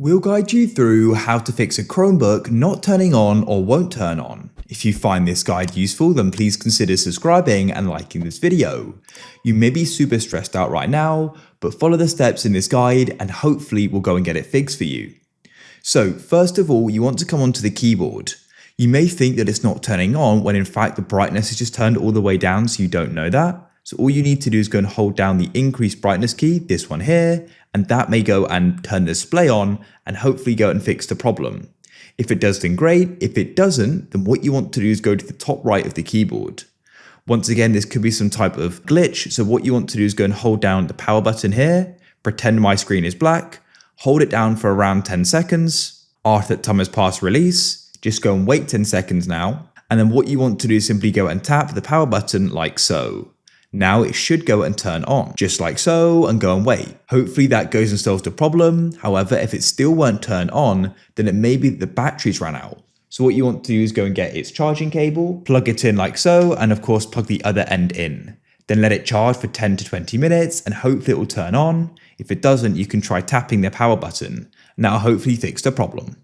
We'll guide you through how to fix a Chromebook not turning on or won't turn on. If you find this guide useful, then please consider subscribing and liking this video. You may be super stressed out right now, but follow the steps in this guide and hopefully we'll go and get it fixed for you. So first of all, you want to come onto the keyboard. You may think that it's not turning on when in fact the brightness is just turned all the way down, so you don't know that. So all you need to do is go and hold down the increase brightness key, this one here, and that may go and turn the display on and hopefully go and fix the problem. If it does, then great. If it doesn't, then what you want to do is go to the top right of the keyboard. Once again, this could be some type of glitch. So what you want to do is go and hold down the power button here, pretend my screen is black, hold it down for around 10 seconds. After that time has passed release, just go and wait 10 seconds now. And then what you want to do is simply go and tap the power button like so. Now it should go and turn on, just like so, and go and wait. Hopefully that goes and solves the problem. However, if it still won't turn on, then it may be that the batteries ran out. So what you want to do is go and get its charging cable, plug it in like so, and of course plug the other end in. Then let it charge for 10 to 20 minutes and hopefully it will turn on. If it doesn't, you can try tapping the power button. Now hopefully fix the problem.